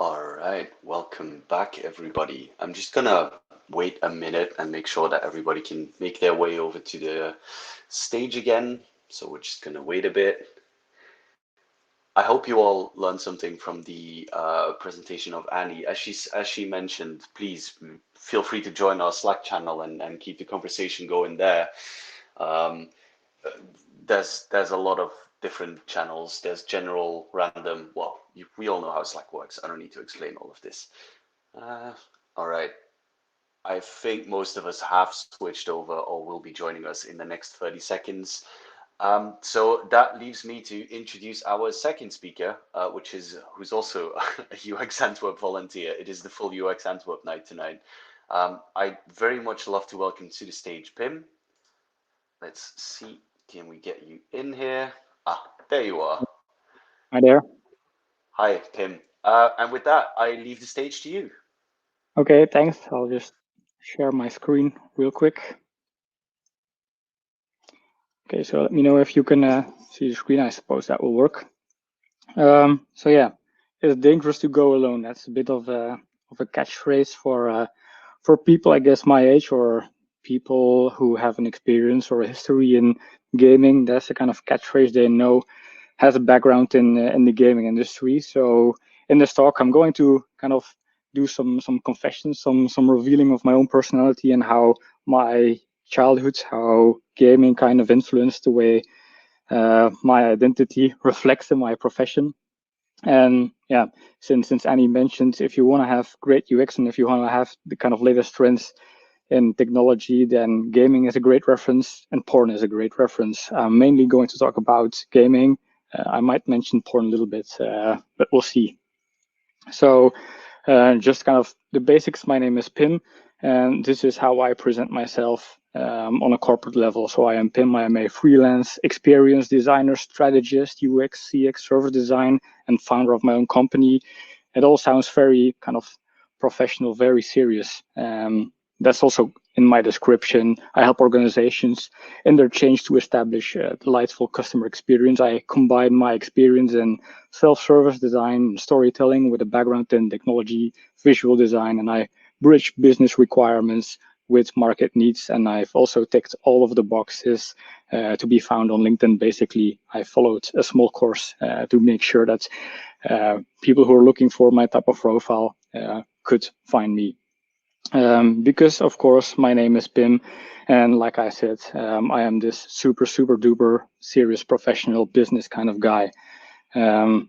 All right, welcome back, everybody. I'm just gonna wait a minute and make sure that everybody can make their way over to the stage again. So we're just gonna wait a bit. I hope you all learned something from the presentation of Annie. As she mentioned, please feel free to join our Slack channel and keep the conversation going there. Um, there's a lot of different channels. There's general, random. Well, we all know how Slack works. I don't need to explain all of this. Uh, all right. I think most of us have switched over or will be joining us in the next 30 seconds. So that leaves me to introduce our second speaker, who's also a UX Antwerp volunteer. It is the full UX Antwerp night tonight. I very much love to welcome to the stage Pim. Let's see, can we get you in here? Ah, there you are. Hi there. Hi, Pim. And with that, I leave the stage to you. Okay, thanks. I'll just share my screen real quick. Okay, so let me know if you can see the screen. I suppose that will work. So yeah, it's dangerous to go alone. That's a bit of a catchphrase for people, I guess, my age or people who have an experience or a history in gaming. That's the kind of catchphrase they know has a background in the gaming industry. So in this talk, I'm going to kind of do some confessions, some revealing of my own personality and how my childhood, how gaming kind of influenced the way my identity reflects in my profession. And yeah, since Annie mentioned, if you want to have great UX and if you want to have the kind of latest trends in technology, then gaming is a great reference and porn is a great reference. I'm mainly going to talk about gaming. I might mention porn a little bit, but we'll see. So just kind of the basics. My name is Pim, and this is how I present myself on a corporate level. So I am Pim. I am a freelance experience designer, strategist, UX, CX, service design, and founder of my own company. It all sounds very kind of professional, very serious. That's also in my description. I help organizations in their change to establish a delightful customer experience. I combine my experience in self-service design, storytelling with a background in technology, visual design, and I bridge business requirements with market needs. And I've also ticked all of the boxes to be found on LinkedIn. Basically, I followed a small course to make sure that people who are looking for my type of profile could find me. Because of course my name is Pim, and like I said, I am this super duper serious professional business kind of guy. I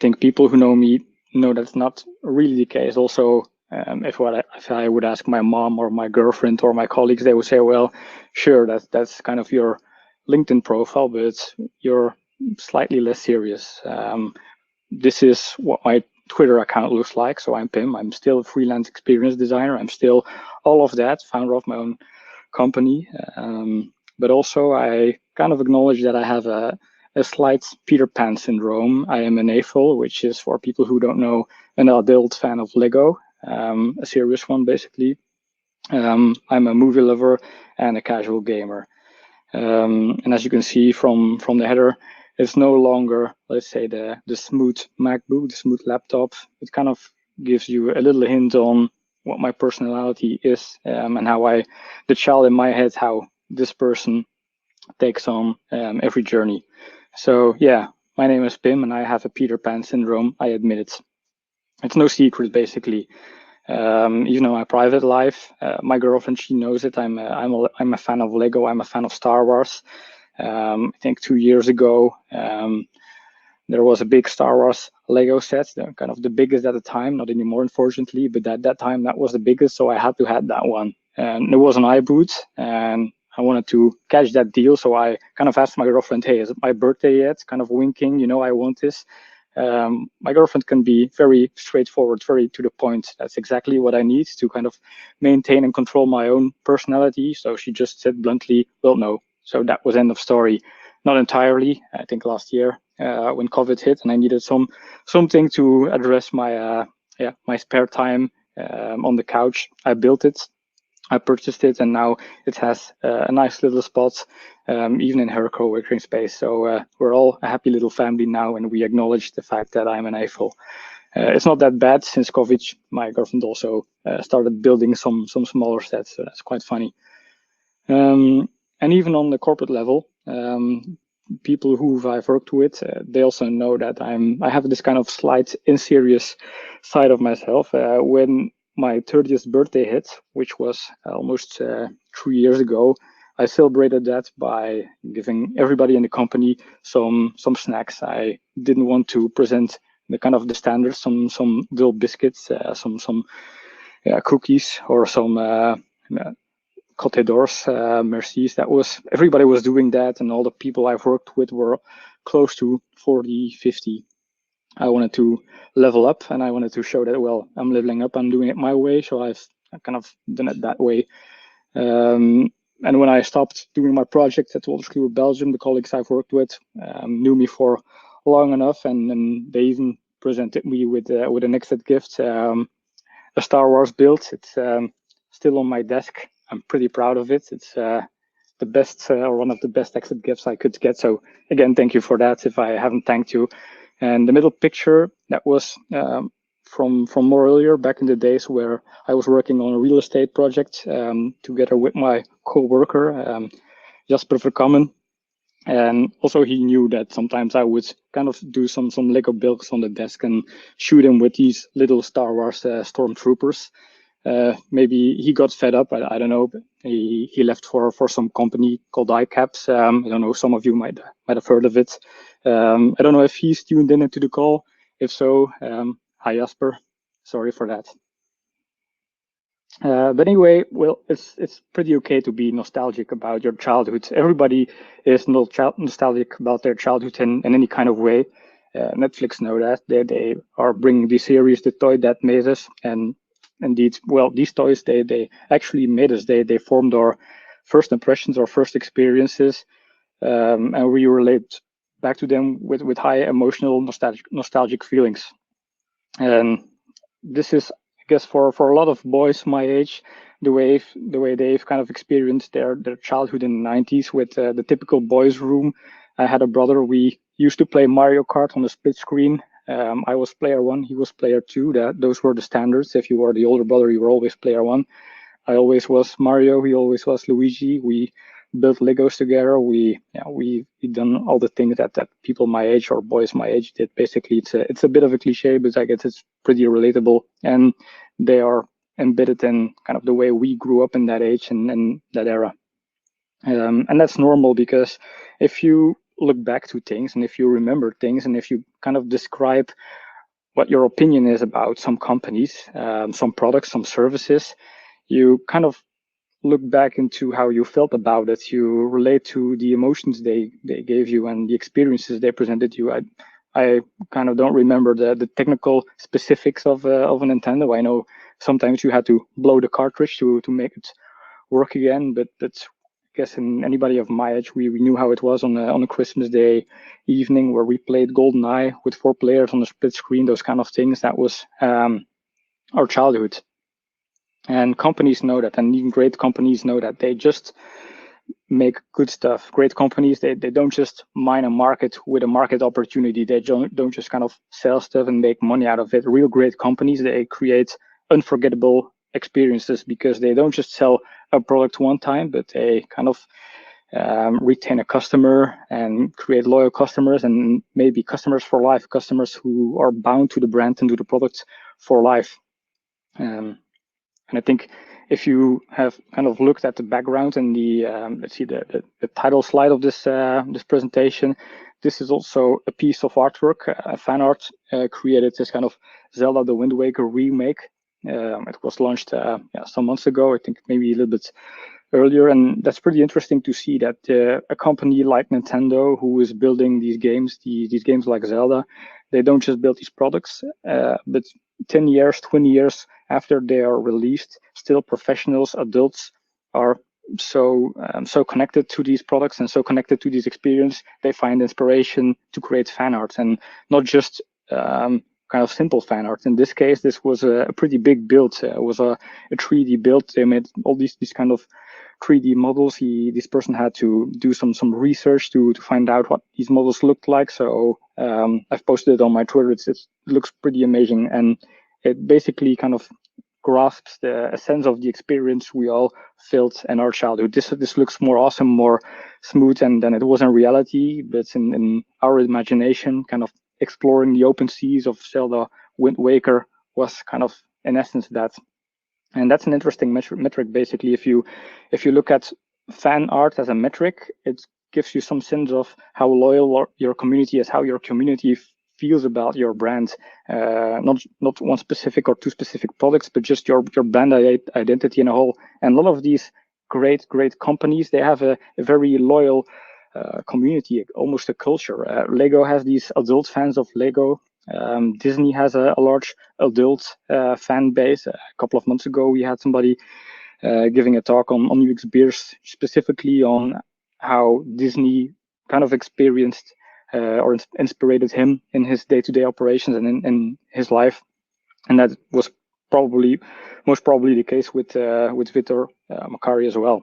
think people who know me know that's not really the case. Also, if I would ask my mom or my girlfriend or my colleagues, they would say, well, sure, that's kind of your LinkedIn profile, but you're slightly less serious. This is what my Twitter account looks like. So I'm Pim. I'm still a freelance experience designer. I'm still all of that, founder of my own company. But also, I kind of acknowledge that I have a slight Peter Pan syndrome. I am an AFOL, which is, for people who don't know, an adult fan of Lego, a serious one, basically. I'm a movie lover and a casual gamer. And as you can see from the header, it's no longer, let's say, the smooth MacBook, the smooth laptop. It kind of gives you a little hint on what my personality is and how the child in my head, how this person takes on every journey. So yeah, my name is Pim and I have a Peter Pan syndrome. I admit it. It's no secret, basically. Even in my private life, my girlfriend, she knows it. I'm a fan of Lego. I'm a fan of Star Wars. I think 2 years ago, there was a big Star Wars Lego set, kind of the biggest at the time, not anymore, unfortunately, but at that time, that was the biggest, so I had to have that one. And it was an iBoot, and I wanted to catch that deal, so I kind of asked my girlfriend, hey, is it my birthday yet? Kind of winking, I want this. My girlfriend can be very straightforward, very to the point. That's exactly what I need to kind of maintain and control my own personality. So she just said bluntly, well, no. So that was end of story. Not entirely. I think last year when COVID hit and I needed something to address my my spare time on the couch, I built it. I purchased it, and now it has a nice little spot, even in her co-working space. So we're all a happy little family now, and we acknowledge the fact that I'm an AFOL. It's not that bad since COVID. My girlfriend also started building some smaller sets, so that's quite funny. And even on the corporate level, people who I've worked with, they also know that I have this kind of slight inserious side of myself. When my 30th birthday hit, which was almost 3 years ago, I celebrated that by giving everybody in the company some snacks. I didn't want to present the kind of the standards, some little biscuits, some cookies, or some Côte d'Ors, Mercies. Everybody was doing that, and all the people I've worked with were close to 40, 50. I wanted to level up, and I wanted to show that, well, I'm leveling up, I'm doing it my way, so I've kind of done it that way. And when I stopped doing my project at Ultra Belgium, the colleagues I've worked with knew me for long enough, and they even presented me with an exit gift, a Star Wars build. It's still on my desk. I'm pretty proud of it. It's the best, or one of the best exit gifts I could get. So again, thank you for that if I haven't thanked you. And the middle picture, that was from more earlier, back in the days where I was working on a real estate project together with my co-worker, Jasper Verkammen. And also he knew that sometimes I would kind of do some Lego builds on the desk and shoot him with these little Star Wars stormtroopers. Maybe he got fed up. I don't know. But he left for some company called iCaps. I don't know. Some of you might have heard of it. I don't know if he's tuned in into the call. If so, hi Jasper. Sorry for that. But anyway, well, it's pretty okay to be nostalgic about your childhood. Everybody is nostalgic about their childhood in any kind of way. Netflix know that. They are bringing this series, The Toy That Made Us, and indeed, well, these toys, they actually made us. They formed our first impressions, our first experiences, and we relate back to them with high emotional, nostalgic feelings. And this is, I guess, for a lot of boys my age, the way they've kind of experienced their childhood in the 90s with the typical boys' room. I had a brother. We used to play Mario Kart on the split screen. I was player 1, he was player 2. Those were the standards. If you were the older brother, you were always player 1. I always was Mario, he always was Luigi. We built Legos together. We done all the things that people my age or boys my age did. Basically, it's a bit of a cliche, but I guess it's pretty relatable, and they are embedded in kind of the way we grew up in that age and that era. And that's normal, because if you look back to things and if you remember things and if you kind of describe what your opinion is about some companies, some products, some services, you kind of look back into how you felt about it. You relate to the emotions they gave you and the experiences they presented you. I kind of don't remember the technical specifics of a Nintendo. I know sometimes you had to blow the cartridge to make it work again, but that's, I guess, in anybody of my age, we knew how it was on a Christmas Day evening where we played GoldenEye with 4 players on the split screen, those kind of things. That was our childhood. And companies know that, and even great companies know that. They just make good stuff. Great companies, they don't just mine a market with a market opportunity. They don't just kind of sell stuff and make money out of it. Real great companies, they create unforgettable experiences, because they don't just sell a product one time, but they kind of retain a customer and create loyal customers, and maybe customers for life, customers who are bound to the brand and to the product for life. And I think if you have kind of looked at the background and the let's see the title slide of this presentation, this is also a piece of artwork, fan art created this kind of Zelda the Wind Waker remake. It was launched some months ago, I think maybe a little bit earlier, and that's pretty interesting to see that a company like Nintendo, who is building these games like Zelda, they don't just build these products, but 10 years, 20 years after they are released, still professionals, adults are so connected to these products and so connected to this experience. They find inspiration to create fan art, and not just kind of simple fan art. In this case, this was a pretty big build. It was a 3D build. They made all these kind of 3D models. This person had to do some research to find out what these models looked like. So I've posted it on my Twitter. It looks pretty amazing, and it basically kind of grasps the essence of the experience we all felt in our childhood. This looks more awesome, more smooth than it was in reality, but in our imagination, kind of exploring the open seas of Zelda Wind Waker was kind of in essence that. And that's an interesting metric. Basically, if you look at fan art as a metric, it gives you some sense of how loyal your community is, how your community feels about your brand, not one specific or two specific products, but just your brand identity in a whole. And a lot of these great companies, they have a very loyal community, almost a culture. Lego has these adult fans of Lego. Disney has a large adult fan base. A couple of months ago, we had somebody giving a talk on UX Beers, specifically on how Disney kind of experienced or inspired him in his day-to-day operations and in his life. And that was most probably the case with Vitor Macari as well.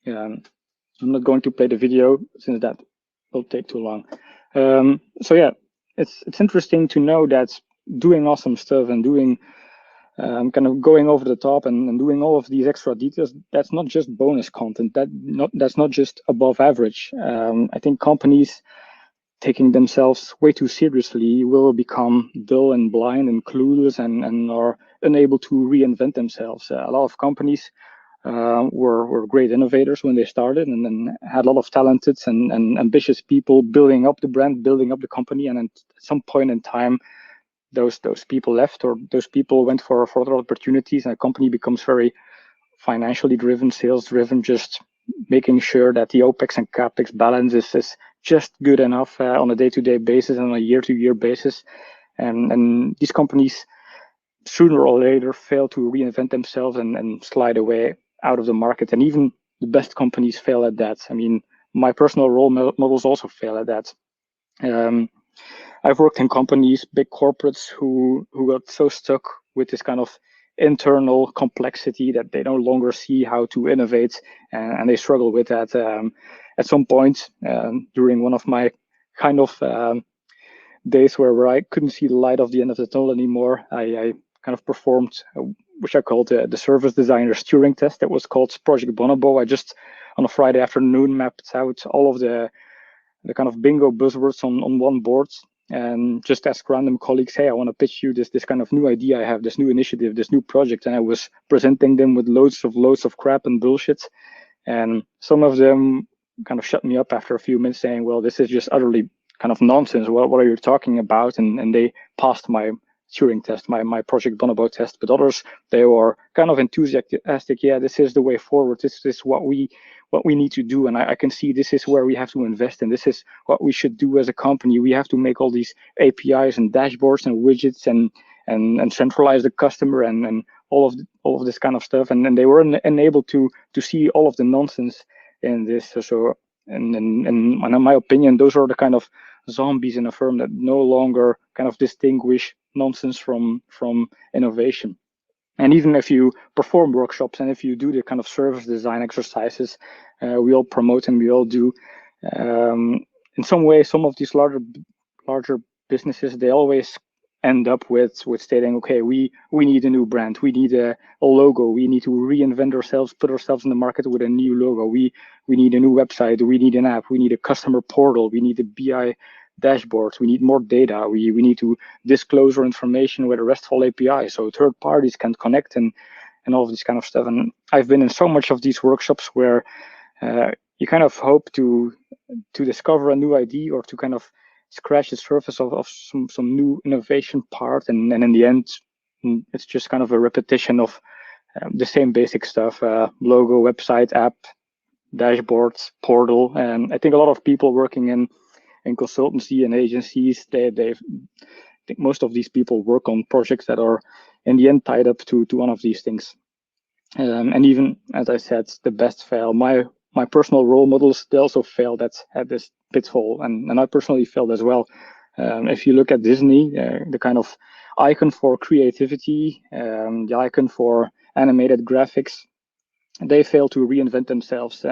I'm not going to play the video since that will take too long. So yeah, it's interesting to know that doing awesome stuff and doing kind of going over the top and doing all of these extra details, that's not just bonus content. That's not just above average. I think companies taking themselves way too seriously will become dull and blind and clueless and are unable to reinvent themselves. A lot of companies were great innovators when they started, and then had a lot of talented and ambitious people building up the brand, building up the company, and at some point in time, those people left, or those people went for other opportunities, and a company becomes very financially driven, sales driven, just making sure that the OPEX and CAPEX balance is just good enough on a day-to-day basis and on a year-to-year basis. And these companies sooner or later fail to reinvent themselves and slide away out of the market. And even the best companies fail at that. I mean, my personal role models also fail at that. I've worked in companies, big corporates, who got so stuck with this kind of internal complexity that they no longer see how to innovate, and they struggle with that. At some point during one of my kind of days where I couldn't see the light of the end of the tunnel anymore, I kind of performed, which I called the service designer's Turing test. That was called Project Bonobo. I just, on a Friday afternoon, mapped out all of the kind of bingo buzzwords on one board, and just ask random colleagues, hey, I want to pitch you this kind of new idea I have, this new initiative, this new project. And I was presenting them with loads of crap and bullshit. And some of them kind of shut me up after a few minutes saying, well, this is just utterly kind of nonsense. What are you talking about? And they passed my Turing test, my Project Bonobo test. But others, they were kind of enthusiastic. Yeah, this is the way forward. This is what we need to do. And I can see this is where we have to invest in. This is what we should do as a company. We have to make all these APIs and dashboards and widgets and centralize the customer and all of this kind of stuff. And they were unable to see all of the nonsense in this. So in my opinion, those are the kind of zombies in a firm that no longer kind of distinguish nonsense from innovation. And even if you perform workshops and if you do the kind of service design exercises, we all promote and we all do. In some way, some of these larger businesses, they always end up with stating, okay, we need a new brand, we need a logo, we need to reinvent ourselves, put ourselves in the market with a new logo, we need a new website, we need an app, we need a customer portal, we need a BI dashboards, we need more data, we need to disclose our information with a RESTful API so third parties can connect and all of this kind of stuff. And I've been in so much of these workshops where you kind of hope to discover a new idea or to kind of scratch the surface of some new innovation part, and in the end it's just kind of a repetition of the same basic stuff, logo, website, app, dashboards, portal. And I think a lot of people working in consultancy and agencies, I think most of these people work on projects that are in the end tied up to one of these things. And even, as I said, the best fail. My personal role models, they also failed at this pitfall, and I personally failed as well. If you look at Disney, the kind of icon for creativity, the icon for animated graphics, they failed to reinvent themselves.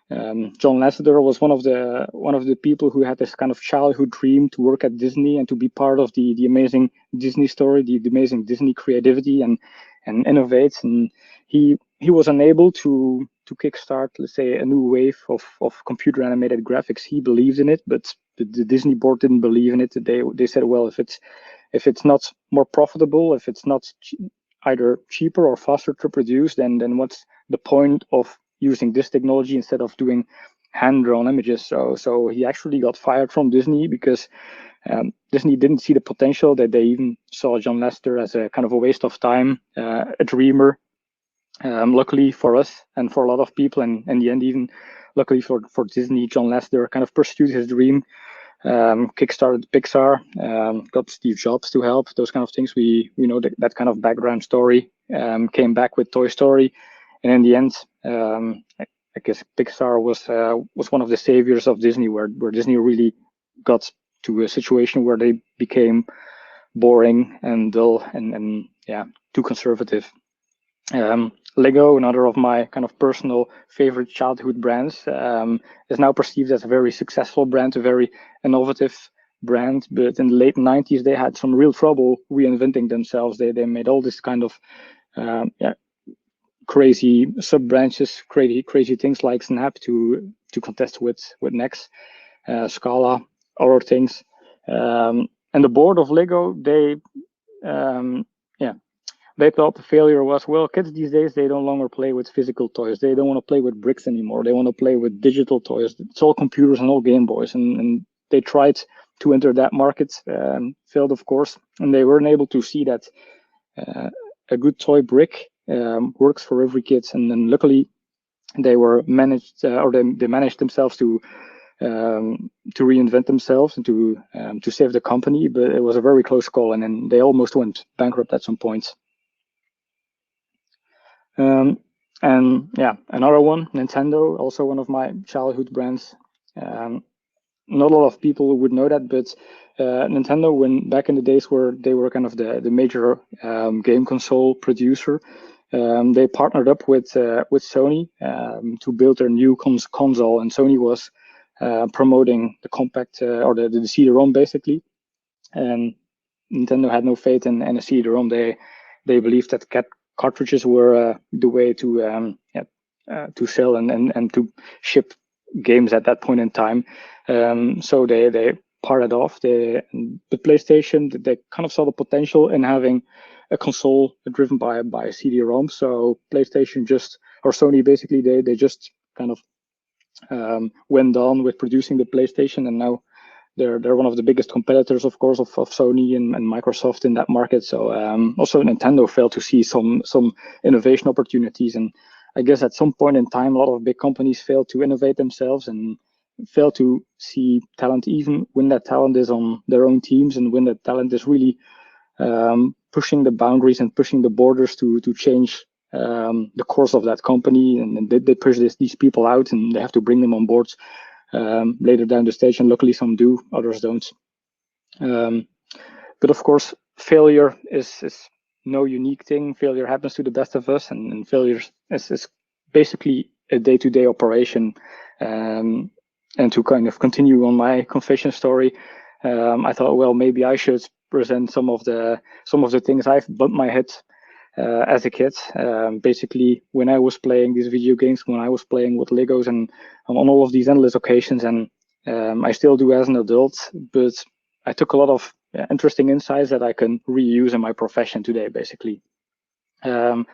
John Lasseter was one of the people who had this kind of childhood dream to work at Disney and to be part of the amazing Disney story, the amazing Disney creativity and innovate. And he was unable to kickstart, let's say, a new wave of computer animated graphics. He believed in it, but the Disney board didn't believe in it. They said, well, if it's not more profitable, if it's not either cheaper or faster to produce, then what's the point of using this technology instead of doing hand-drawn images? So he actually got fired from Disney because Disney didn't see the potential. That they even saw John Lasseter as a kind of a waste of time, a dreamer. Luckily for us and for a lot of people, and in the end, even luckily for Disney, John Lasseter kind of pursued his dream, kickstarted Pixar, got Steve Jobs to help, those kind of things. We know that kind of background story, came back with Toy Story. And in the end, I guess Pixar was one of the saviors of Disney, where Disney really got to a situation where they became boring and dull and too conservative. Lego, another of my kind of personal favorite childhood brands, is now perceived as a very successful brand, a very innovative brand. But in the late 90s, they had some real trouble reinventing themselves. They made all this kind of crazy sub branches, crazy things like Snap to contest with Next, Scala, other things. And the board of Lego, they thought the failure was, well, kids these days, they don't longer play with physical toys. They don't want to play with bricks anymore. They want to play with digital toys. It's all computers and all Game Boys. And they tried to enter that market, failed, of course. And they weren't able to see that a good toy brick works for every kid. And then luckily, they were managed, or they managed themselves to reinvent themselves and to save the company. But it was a very close call. And then they almost went bankrupt at some point. And yeah, another one, Nintendo, also one of my childhood brands. Not a lot of people would know that, but Nintendo, when back in the days where they were kind of the major game console producer, they partnered up with Sony to build their new console, and Sony was promoting the compact or the CD-ROM basically, and Nintendo had no faith in a CD-ROM. They believed that cartridges were the way to sell and to ship games at that point in time. So they parted off. The PlayStation, they kind of saw the potential in having a console driven by a CD-ROM. So PlayStation or Sony basically, they just kind of went on with producing the PlayStation, and now they're one of the biggest competitors, of course, of Sony and Microsoft in that market. So also Nintendo failed to see some innovation opportunities. And I guess at some point in time, a lot of big companies fail to innovate themselves and fail to see talent, even when that talent is on their own teams and when that talent is really pushing the boundaries and pushing the borders to change the course of that company. And they push these people out, and they have to bring them on board later down the stage, and luckily some do, others don't. But of course, failure is no unique thing. Failure happens to the best of us, and failure is basically a day-to-day operation. And to kind of continue on my confession story, I thought, well, maybe I should present some of the things I've bumped my head as a kid. Basically, when I was playing these video games, when I was playing with Legos and on all of these endless occasions, and I still do as an adult, but I took a lot of interesting insights that I can reuse in my profession today, basically. So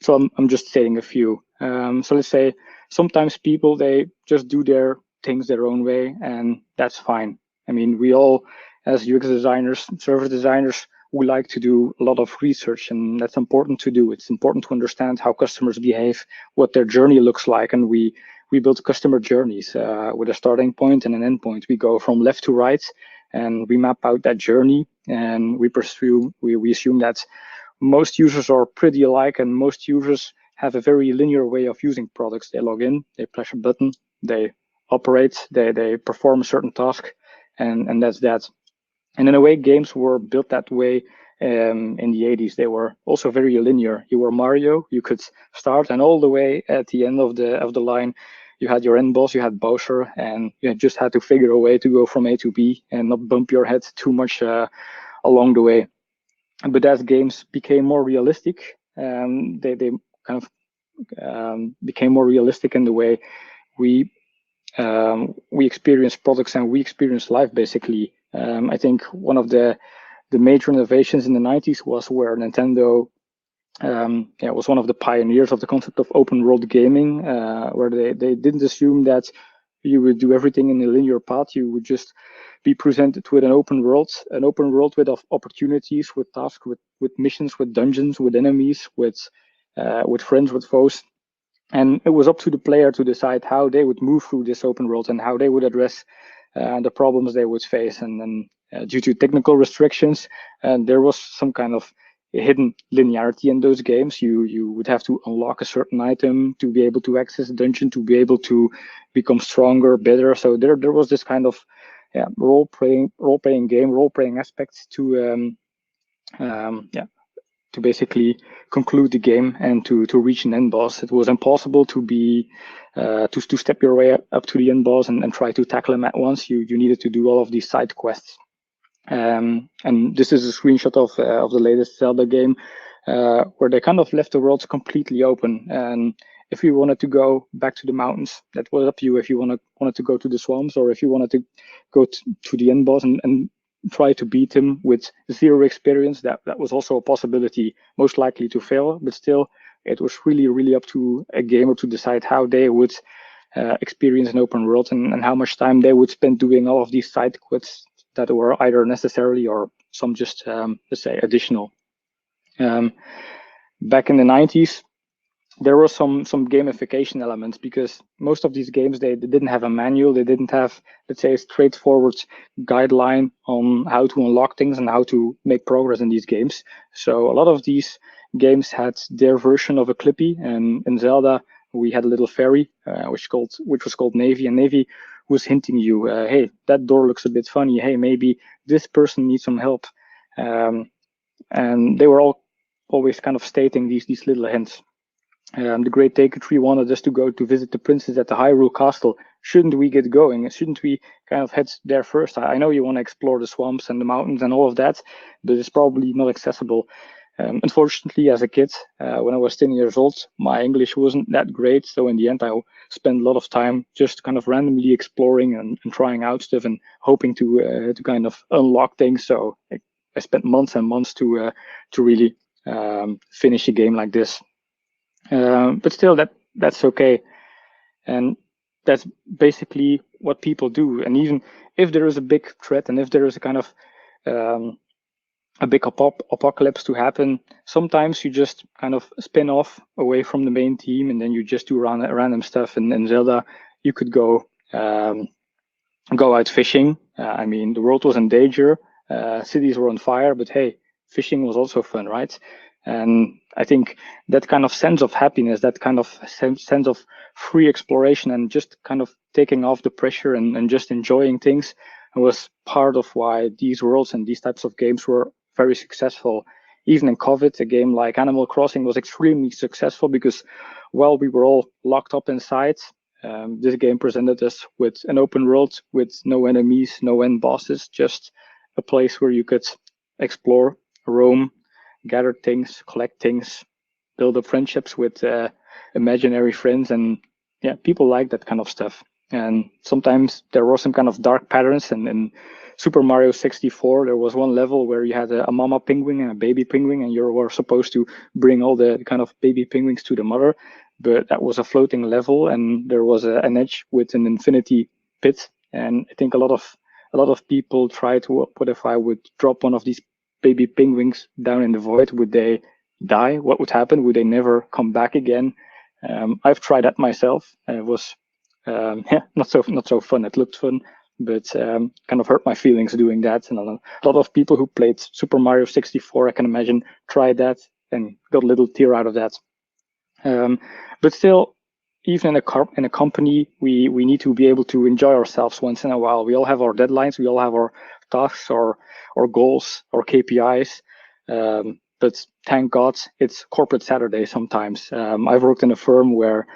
I'm just stating a few. So let's say sometimes people, they just do their things their own way, and that's fine. I mean, we all, as UX designers, service designers, we like to do a lot of research, and that's important to do. It's important to understand how customers behave, what their journey looks like, and we build customer journeys with a starting point and an end point. We go from left to right, and we map out that journey, and we assume that most users are pretty alike, and most users have a very linear way of using products. They log in, they press a button, they operate, they perform a certain task, and that's that. And in a way, games were built that way in the 80s. They were also very linear. You were Mario, you could start, and all the way at the end of the line, you had your end boss, you had Bowser, and you just had to figure a way to go from A to B and not bump your head too much along the way. But as games became more realistic, they kind of became more realistic in the way we experience products and we experience life, basically. I think one of the major innovations in the 90s was where Nintendo was one of the pioneers of the concept of open world gaming, where they didn't assume that you would do everything in a linear path. You would just be presented with an open world with opportunities, with tasks, with missions, with dungeons, with enemies, with friends, with foes. And it was up to the player to decide how they would move through this open world and how they would address the problems they would face. And then due to technical restrictions, there was some kind of hidden linearity in those games. You would have to unlock a certain item to be able to access a dungeon, to be able to become stronger, better. So there was this kind of role playing aspects to to basically conclude the game and to reach an end boss. It was impossible to be to step your way up to the end boss and try to tackle him at once. You needed to do all of these side quests. And this is a screenshot of the latest Zelda game, where they kind of left the worlds completely open. And if you wanted to go back to the mountains, that was up to you. If you wanted to go to the swamps, or if you wanted to go to the end boss and try to beat him with zero experience, that was also a possibility, most likely to fail. But still, it was really up to a gamer to decide how they would experience an open world and how much time they would spend doing all of these side quests that were either necessary or some just, let's say, additional. Back in the 90s, there were some gamification elements, because most of these games, they didn't have a manual. They didn't have, let's say, a straightforward guideline on how to unlock things and how to make progress in these games. So a lot of these games had their version of a Clippy, and in Zelda we had a little fairy which was called Navy, and Navy was hinting you, hey, that door looks a bit funny, hey, maybe this person needs some help, and they were always kind of stating these little hints. The Great Taker Tree wanted us to go to visit the princess at the Hyrule Castle. Shouldn't we get going? Shouldn't we kind of head there first? I know you want to explore the swamps and the mountains and all of that, but it's probably not accessible. Unfortunately, as a kid, when I was 10 years old, my English wasn't that great. So in the end, I spent a lot of time just kind of randomly exploring and trying out stuff and hoping to kind of unlock things. So I spent months and months to really finish a game like this. But still, that's okay, and that's basically what people do. And even if there is a big threat, and if there is a kind of a big apocalypse to happen, sometimes you just kind of spin off away from the main team, and then you just do random stuff. And in Zelda, you could go out fishing. I mean, the world was in danger, cities were on fire, but hey, fishing was also fun, right? And I think that kind of sense of happiness, that kind of sense of free exploration and just kind of taking off the pressure and just enjoying things was part of why these worlds and these types of games were very successful. Even in COVID, a game like Animal Crossing was extremely successful because while we were all locked up inside, this game presented us with an open world with no enemies, no end bosses, just a place where you could explore, roam, gather things, collect things, build up friendships with imaginary friends. And yeah, people like that kind of stuff. And sometimes there were some kind of dark patterns. And in Super Mario 64, there was one level where you had a mama penguin and a baby penguin, and you were supposed to bring all the kind of baby penguins to the mother. But that was a floating level, and there was an edge with an infinity pit. And I think a lot of people try to, what if I would drop one of these baby penguins down in the void? Would they die? What would happen? Would they never come back again? I've tried that myself, and it was not so fun. It looked fun, but kind of hurt my feelings doing that. And a lot of people who played Super Mario 64, I can imagine, tried that and got a little tear out of that. But still, even in a company, we need to be able to enjoy ourselves once in a while. We all have our deadlines. We all have our tasks, or goals, or KPIs. But thank God it's Corporate Saturday sometimes. I've worked in a firm where,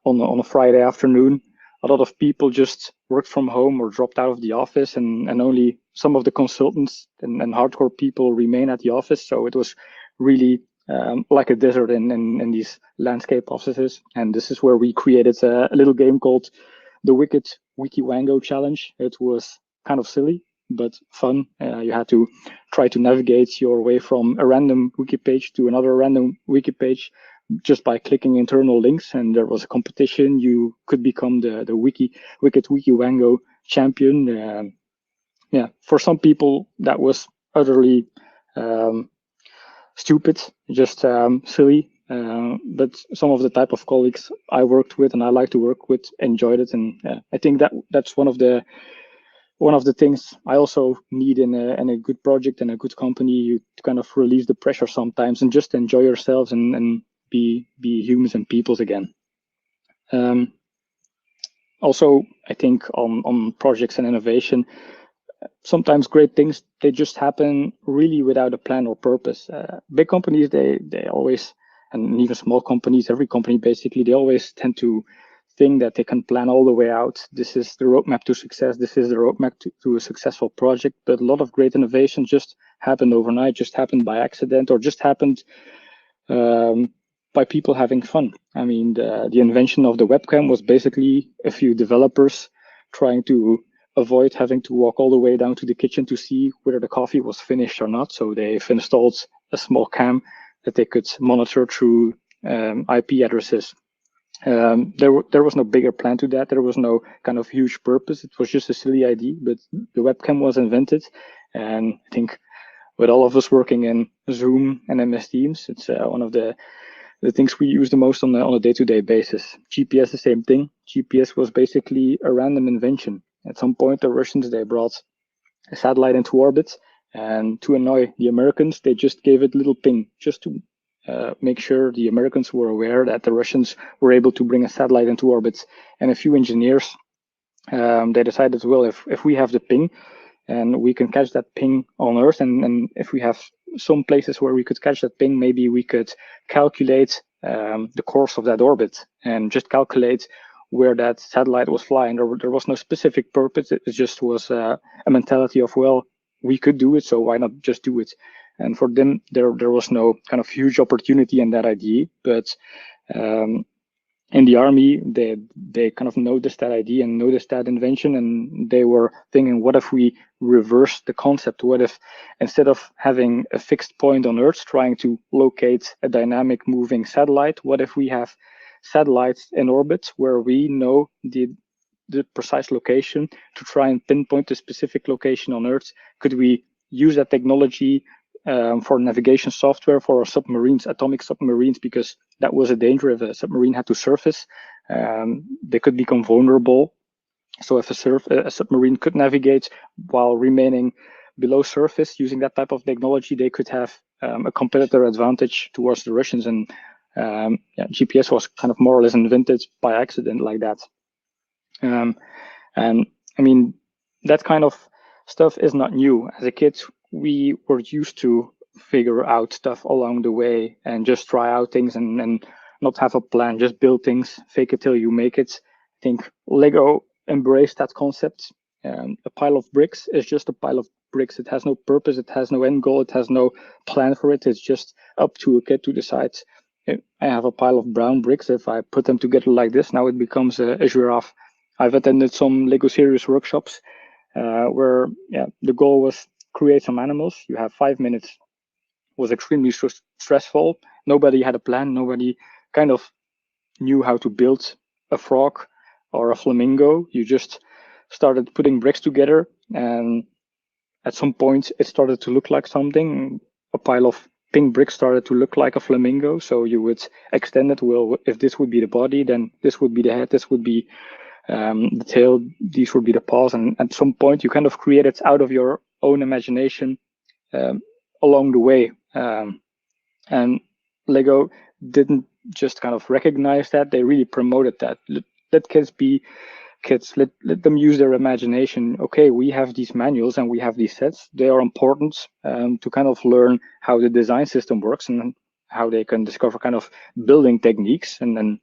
on a Friday afternoon. A lot of people just worked from home or dropped out of the office, and only some of the consultants and hardcore people remain at the office. So it was really like a desert in these landscape offices. And this is where we created a little game called the Wicked Wiki Wango Challenge. It was kind of silly, but fun. You had to try to navigate your way from a random wiki page to another random wiki page just by clicking internal links. And there was a competition. You could become the Wicked Wiki Wango champion. Yeah, for some people that was utterly stupid, just silly. But some of the type of colleagues I worked with and I like to work with enjoyed it, and I think that's one of the things I also need in a good project and a good company. You kind of release the pressure sometimes and just enjoy yourselves and be humans and peoples again. Also, I think on projects and innovation, sometimes great things, they just happen really without a plan or purpose. Big companies, they always, and even small companies, every company basically, they always tend to think that they can plan all the way out. This is the roadmap to success. This is the roadmap to a successful project. But a lot of great innovation just happened overnight, just happened by accident, or just happened by people having fun. I mean, the invention of the webcam was basically a few developers trying to avoid having to walk all the way down to the kitchen to see whether the coffee was finished or not. So they've installed a small cam that they could monitor through IP addresses. There was no bigger plan to that. There was no kind of huge purpose. It was just a silly idea, but the webcam was invented. And I think with all of us working in Zoom and MS Teams, it's one of the things we use the most on a day-to-day basis. GPS, the same thing. GPS was basically a random invention. At some point, the Russians, they brought a satellite into orbit, and to annoy the Americans, they just gave it a little ping, just to make sure the Americans were aware that the Russians were able to bring a satellite into orbit. And a few engineers, they decided, well, if we have the ping and we can catch that ping on Earth, and if we have some places where we could catch that ping, maybe we could calculate the course of that orbit and just calculate where that satellite was flying. There was no specific purpose. It just was a mentality of, well, we could do it, so why not just do it? And for them, there was no kind of huge opportunity in that idea. But in the army, they kind of noticed that idea and noticed that invention, and they were thinking, what if we reverse the concept? What if instead of having a fixed point on Earth trying to locate a dynamic moving satellite, what if we have satellites in orbit where we know the precise location to try and pinpoint a specific location on Earth? Could we use that technology for navigation software for our submarines, atomic submarines, because that was a danger if a submarine had to surface. They could become vulnerable. So if a submarine could navigate while remaining below surface using that type of technology, they could have a competitor advantage towards the Russians. And GPS was kind of more or less invented by accident like that. And I mean, that kind of stuff is not new. As a kid, we were used to figure out stuff along the way and just try out things and not have a plan, just build things, fake it till you make it. I think Lego embraced that concept. A pile of bricks is just a pile of bricks. It has no purpose. It has no end goal. It has no plan for it. It's just up to a kid to decide. I have a pile of brown bricks. If I put them together like this, now it becomes a giraffe. I've attended some Lego Serious workshops where the goal was create some animals. You have 5 minutes. It was extremely stressful. Nobody had a plan. Nobody kind of knew how to build a frog or a flamingo. You just started putting bricks together, and at some point it started to look like something. A pile of pink bricks started to look like a flamingo, so you would extend it. Well, if this would be the body, then this would be the head, this would be the tail, these would be the paws, and at some point you kind of create it out of your own imagination along the way. And Lego didn't just kind of recognize that, they really promoted that. Let kids be kids, let them use their imagination. Okay, we have these manuals and we have these sets. They are important to kind of learn how the design system works and how they can discover kind of building techniques. And then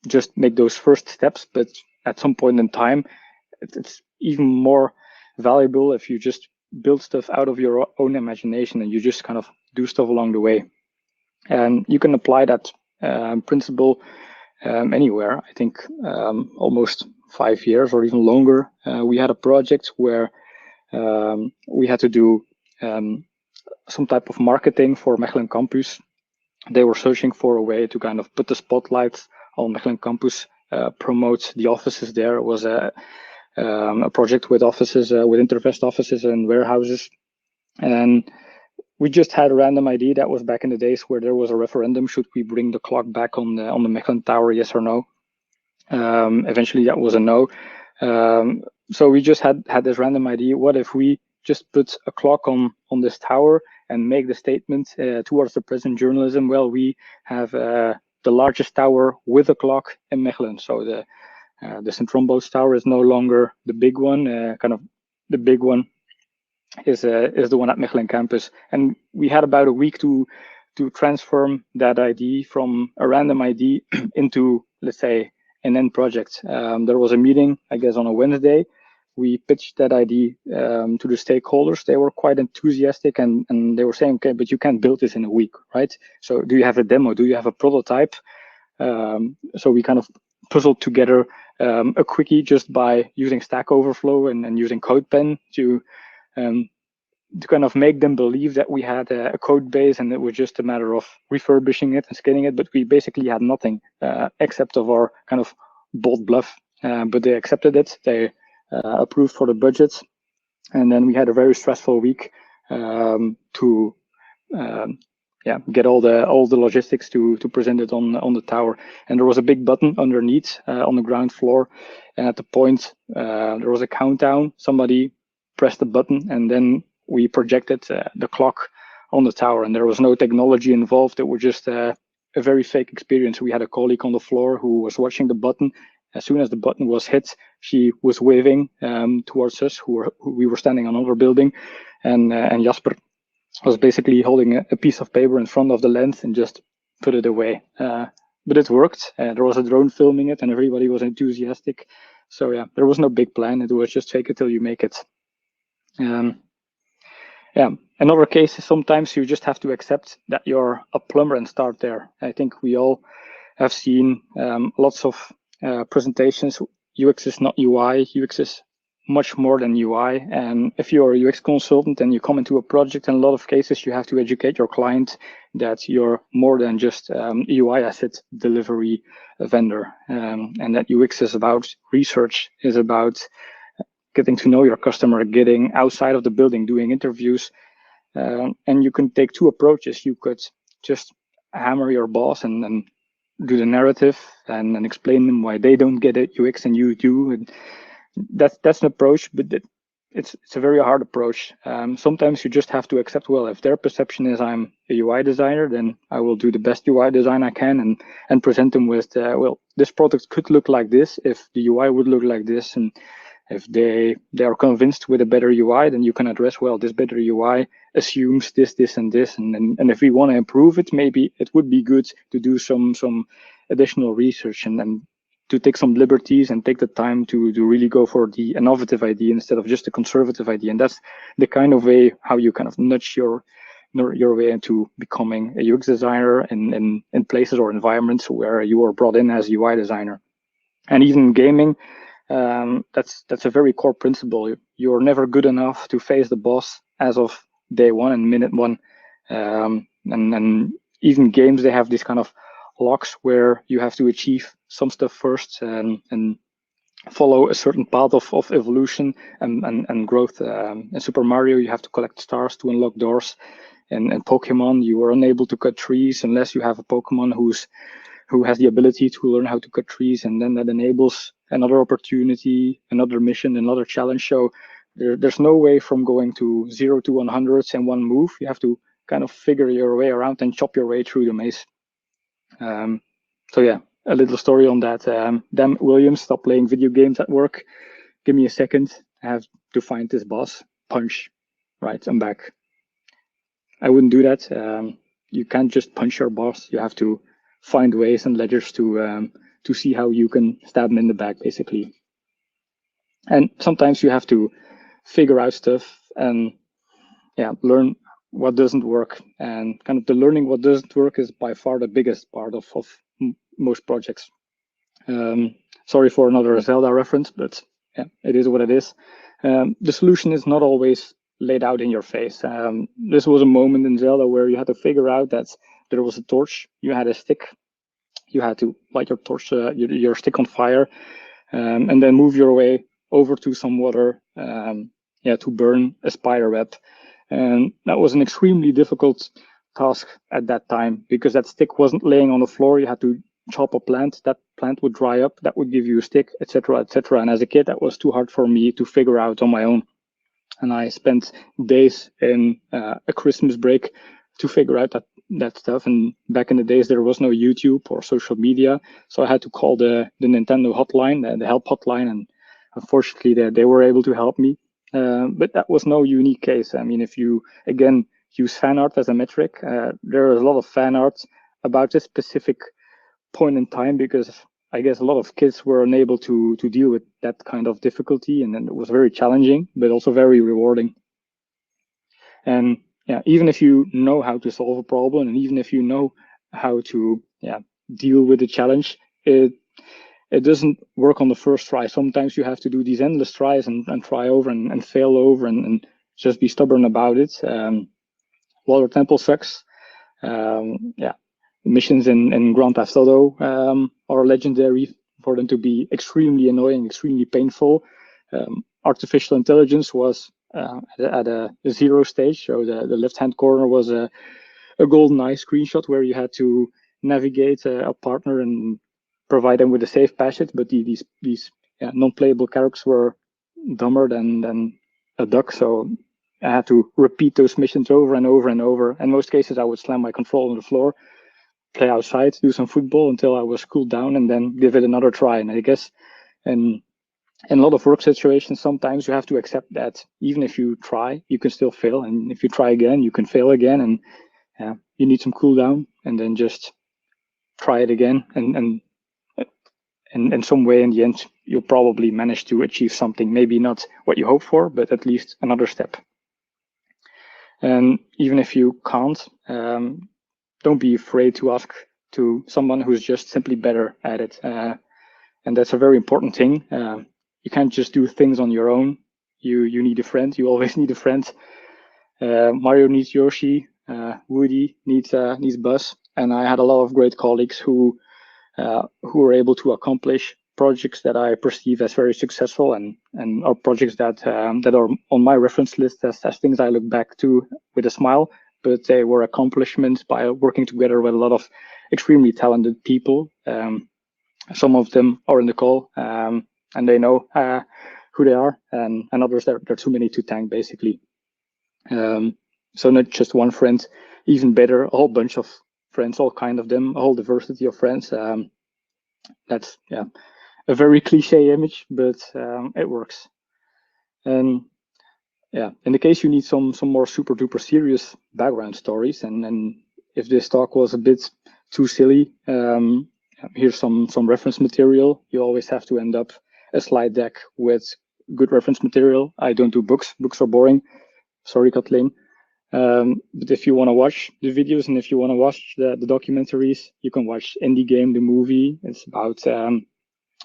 just make those first steps. But at some point in time, it's even more valuable if you just build stuff out of your own imagination and you just kind of do stuff along the way. And you can apply that principle anywhere. I think almost 5 years or even longer, we had a project where we had to do some type of marketing for Mechelen Campus. They were searching for a way to kind of put the spotlight on Mechelen Campus, promote the offices there. It was a project with offices, with Intervest offices and warehouses. And we just had a random idea. That was back in the days where there was a referendum: should we bring the clock back on the Mechelen Tower, yes or no? Eventually, that was a no. So we just had this random idea: what if we just put a clock on this tower and make the statement towards the present journalism? Well, we have the largest tower with a clock in Mechelen. So the Sint-Rombo's tower is no longer the big one. Kind of the big one is the one at Mechelen Campus. And we had about a week to transform that idea from a random idea into, let's say, an end project. There was a meeting, I guess, on a Wednesday. We pitched that idea to the stakeholders. They were quite enthusiastic, and they were saying, okay, but you can't build this in a week, right? So do you have a demo? Do you have a prototype? So we kind of puzzled together a quickie just by using Stack Overflow and using CodePen to kind of make them believe that we had a code base and it was just a matter of refurbishing it and scaling it. But we basically had nothing except of our kind of bold bluff. But they accepted it. They approved for the budget. And then we had a very stressful week to get all the logistics to present it on the tower. And there was a big button underneath on the ground floor. And at the point, there was a countdown. Somebody pressed the button, and then we projected the clock on the tower. And there was no technology involved. It was just a very fake experience. We had a colleague on the floor who was watching the button. As soon as the button was hit, she was waving towards us, we were standing on another building, and Jasper was basically holding a piece of paper in front of the lens and just put it away. But it worked. There was a drone filming it, and everybody was enthusiastic. So yeah, there was no big plan. It was just fake it till you make it. In other cases, sometimes you just have to accept that you're a plumber and start there. I think we all have seen lots of presentations. UX is not UI. UX is much more than UI. And if you're a UX consultant and you come into a project, in a lot of cases, you have to educate your client that you're more than just UI asset delivery vendor. And that UX is about research, is about getting to know your customer, getting outside of the building, doing interviews. And you can take two approaches. You could just hammer your boss and do the narrative and explain them why they don't get it, UX, and you do. And that's an approach, but it's a very hard approach. Sometimes you just have to accept, well, if their perception is I'm a UI designer, then I will do the best UI design I can and present them with, well, this product could look like this if the UI would look like this. And if they are convinced with a better UI, then you can address, well, this better UI assumes this, and this. And if we want to improve it, maybe it would be good to do some additional research and to take some liberties and take the time to really go for the innovative idea instead of just a conservative idea. And that's the kind of way how you kind of nudge your way into becoming a UX designer in places or environments where you are brought in as UI designer. And even gaming, that's a very core principle. You're never good enough to face the boss as of day one and minute one. And even games, they have this kind of locks where you have to achieve some stuff first and follow a certain path of evolution and growth. In Super Mario, you have to collect stars to unlock doors. And in Pokemon, you are unable to cut trees unless you have a Pokemon who has the ability to learn how to cut trees, and then that enables another opportunity, another mission, another challenge. So there's no way from going to 0 to 100 in one move. You have to kind of figure your way around and chop your way through the maze. So yeah, a little story on that. Dan Williams, stop playing video games at work. Give me a second. I have to find this boss. Punch. Right, I'm back. I wouldn't do that. You can't just punch your boss. You have to find ways and ledgers to to see how you can stab them in the back, basically. And sometimes you have to figure out stuff and learn what doesn't work. And kind of the learning what doesn't work is by far the biggest part of most projects. Sorry for another Zelda reference, but yeah, it is what it is. The solution is not always laid out in your face. This was a moment in Zelda where you had to figure out that there was a torch, you had a stick, you had to light your torch, your stick on fire, and then move your way over to some water, to burn a spider web. And that was an extremely difficult task at that time because that stick wasn't laying on the floor. You had to chop a plant, that plant would dry up, that would give you a stick, etc., etc. And as a kid, that was too hard for me to figure out on my own. And I spent days in a Christmas break to figure out that stuff. And back in the days, there was no YouTube or social media, so I had to call the Nintendo hotline, the help hotline, and unfortunately, they were able to help me. But that was no unique case. I mean, if you again use fan art as a metric, there is a lot of fan art about this specific point in time because I guess a lot of kids were unable to deal with that kind of difficulty, and then it was very challenging, but also very rewarding. And even if you know how to solve a problem, and even if you know how to deal with the challenge, it doesn't work on the first try. Sometimes you have to do these endless tries and try over and fail over and just be stubborn about it. Water Temple sucks. Missions in Grand Theft Auto are legendary for them to be extremely annoying, extremely painful. Artificial intelligence was at a 0 stage, so the left-hand corner was a golden eye screenshot where you had to navigate a partner and provide them with a safe passage, but these non-playable characters were dumber than a duck, so I had to repeat those missions over and over and over. In most cases, I would slam my control on the floor, play outside, do some football until I was cooled down, and then give it another try. And I guess in a lot of work situations, sometimes you have to accept that even if you try, you can still fail. And if you try again, you can fail again. And you need some cool down and then just try it again. And in some way, in the end, you'll probably manage to achieve something. Maybe not what you hope for, but at least another step. And even if you can't, don't be afraid to ask to someone who's just simply better at it. And that's a very important thing. You can't just do things on your own. You need a friend. You always need a friend. Mario needs Yoshi. Woody needs Buzz. And I had a lot of great colleagues who were able to accomplish projects that I perceive as very successful and are projects that are on my reference list as things I look back to with a smile. But they were accomplishments by working together with a lot of extremely talented people. Some of them are in the call, and they know who they are, and others, there are too many to thank, basically. So not just one friend, even better, a whole bunch of friends, all kind of them, a whole diversity of friends. That's a very cliche image, but it works. And in the case you need some more super duper serious background stories, and if this talk was a bit too silly, here's some reference material. You always have to end up a slide deck with good reference material. I don't do books. Books are boring. Sorry, Kathleen. But if you want to watch the videos and if you want to watch the documentaries, you can watch Indie Game, the movie. It's about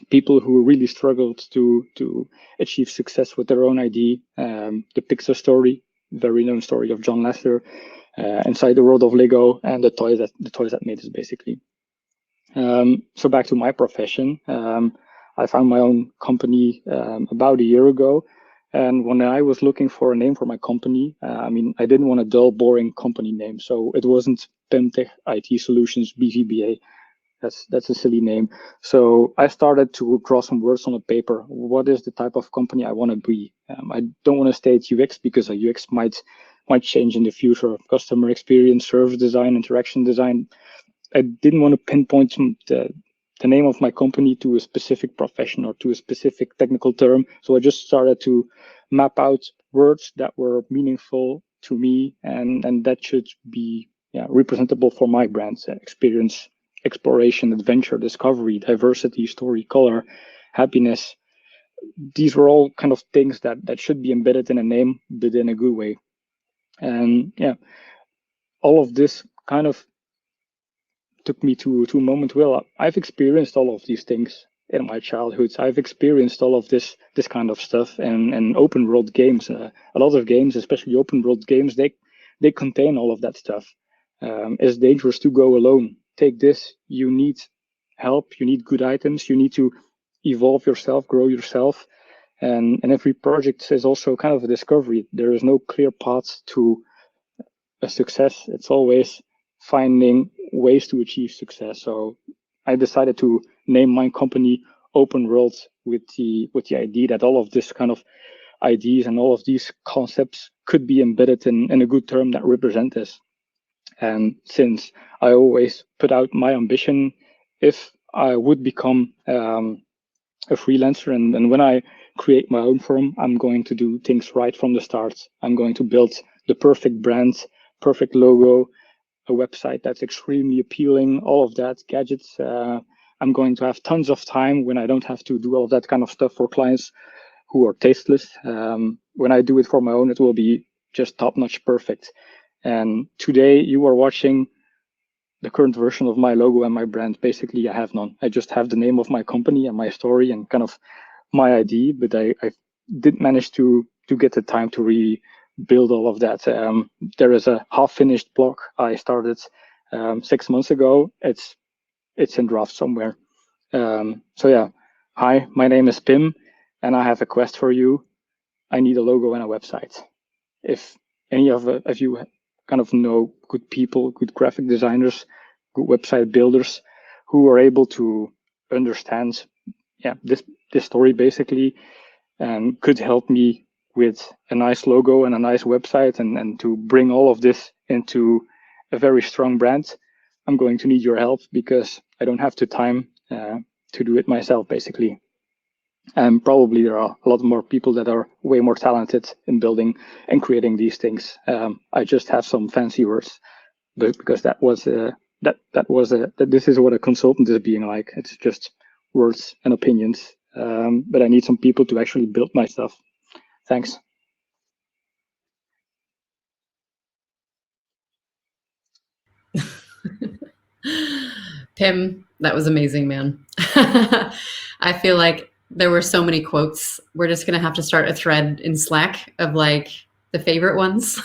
people who really struggled to achieve success with their own idea. The Pixar story, very known story of John Lasseter, inside the world of Lego, and the toys that made us, basically. So back to my profession, I found my own company about a year ago. And when I was looking for a name for my company, I didn't want a dull, boring company name. So it wasn't Pimtech IT Solutions BVBA. That's a silly name. So I started to draw some words on a paper. What is the type of company I want to be? I don't want to stay at UX because a UX might change in the future. Customer experience, service design, interaction design. I didn't want to pinpoint the name of my company to a specific profession or to a specific technical term. So I just started to map out words that were meaningful to me and that should be representable for my brand's experience, exploration, adventure, discovery, diversity, story, color, happiness. These were all kind of things that should be embedded in a name, but in a good way. And yeah, all of this kind of took me to a moment. Well, I've experienced all of these things in my childhood. I've experienced all of this kind of stuff, and open world games. A lot of games, especially open world games, they contain all of that stuff. It's dangerous to go alone. Take this. You need help. You need good items. You need to evolve yourself, grow yourself. And every project is also kind of a discovery. There is no clear path to a success. It's always finding ways to achieve success. So I decided to name my company Open World with the idea that all of this kind of ideas and all of these concepts could be embedded in a good term that represent this. And since I always put out my ambition, if I would become a freelancer, and when I create my own firm, I'm going to do things right from the start. I'm going to build the perfect brand, perfect logo, a website that's extremely appealing, all of that, gadgets. I'm going to have tons of time when I don't have to do all of that kind of stuff for clients who are tasteless. When I do it for my own, it will be just top-notch perfect. And today you are watching the current version of my logo and my brand. Basically, I have none. I just have the name of my company and my story and kind of my ID, but I didn't manage to get the time to rebuild all of that. There is a half-finished blog I started 6 months ago. It's in draft somewhere. So yeah, hi, my name is Pim, and I have a quest for you. I need a logo and a website. If any of you kind of know good people, good graphic designers, good website builders who are able to understand, this story basically, and could help me with a nice logo and a nice website, and to bring all of this into a very strong brand, I'm going to need your help, because I don't have the time to do it myself, basically. And probably there are a lot more people that are way more talented in building and creating these things. I just have some fancy words, but because this is what a consultant is being like. It's just words and opinions. But I need some people to actually build my stuff. Thanks. Pim, that was amazing, man. I feel like there were so many quotes. We're just going to have to start a thread in Slack of like the favorite ones.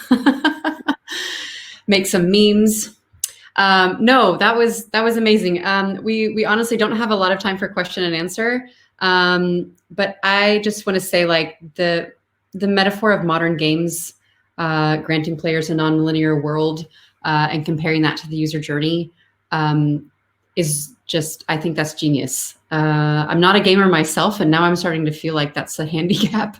Make some memes. No, that was amazing. We honestly don't have a lot of time for question and answer. But I just want to say, like, the metaphor of modern games, granting players a non-linear world, and comparing that to the user journey, is just, I think that's genius. I'm not a gamer myself, and now I'm starting to feel like that's a handicap,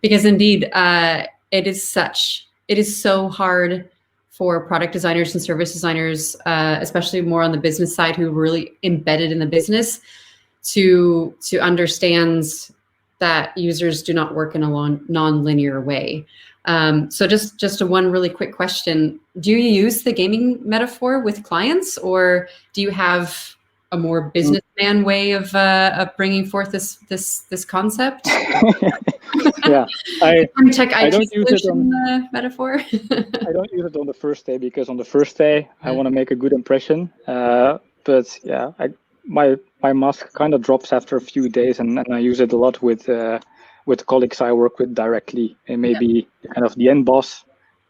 because indeed, it is so hard for product designers and service designers, especially more on the business side, who are really embedded in the business, to understand that users do not work in a non-linear way. So just one really quick question: do you use the gaming metaphor with clients, or do you have a more businessman way of bringing forth this concept? Yeah, I don't use it on metaphor. I don't use it on the first day, because on the first day I want to make a good impression. But yeah, my mask kind of drops after a few days, and I use it a lot with colleagues I work with directly, and maybe kind of the end boss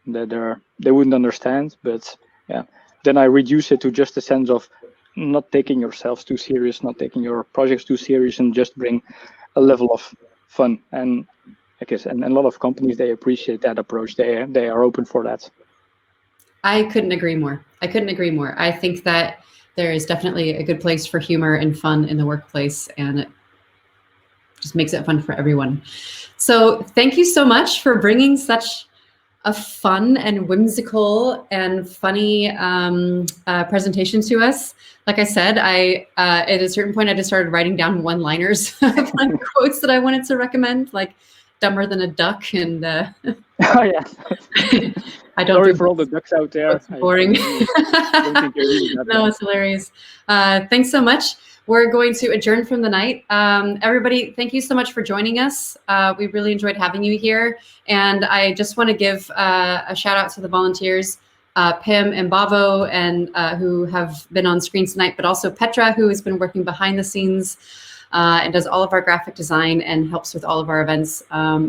that they wouldn't understand. But yeah, then I reduce it to just a sense of not taking yourselves too serious, not taking your projects too serious, and just bring a level of fun. And I guess, and a lot of companies, they appreciate that approach. They are open for that. I couldn't agree more. I think that there is definitely a good place for humor and fun in the workplace, and it just makes it fun for everyone. So thank you so much for bringing such a fun and whimsical and funny presentation to us. Like I said, at a certain point, I just started writing down one-liners of quotes that I wanted to recommend. Like, dumber than a duck, and Oh yeah. I don't Sorry think for all the ducks out there. that's boring. don't think you're really that No, bad. it's hilarious. Thanks so much. We're going to adjourn from the night. Everybody, thank you so much for joining us. We really enjoyed having you here. And I just want to give a shout out to the volunteers, Pim and Bavo, and who have been on screen tonight, but also Petra, who has been working behind the scenes and does all of our graphic design and helps with all of our events.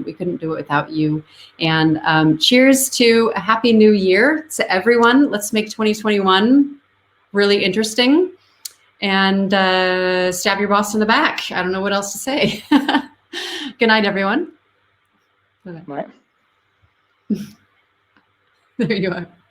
We couldn't do it without you. And cheers to a happy new year to everyone. Let's make 2021 really interesting. And stab your boss in the back. I don't know what else to say. Good night, everyone. Right. There you are.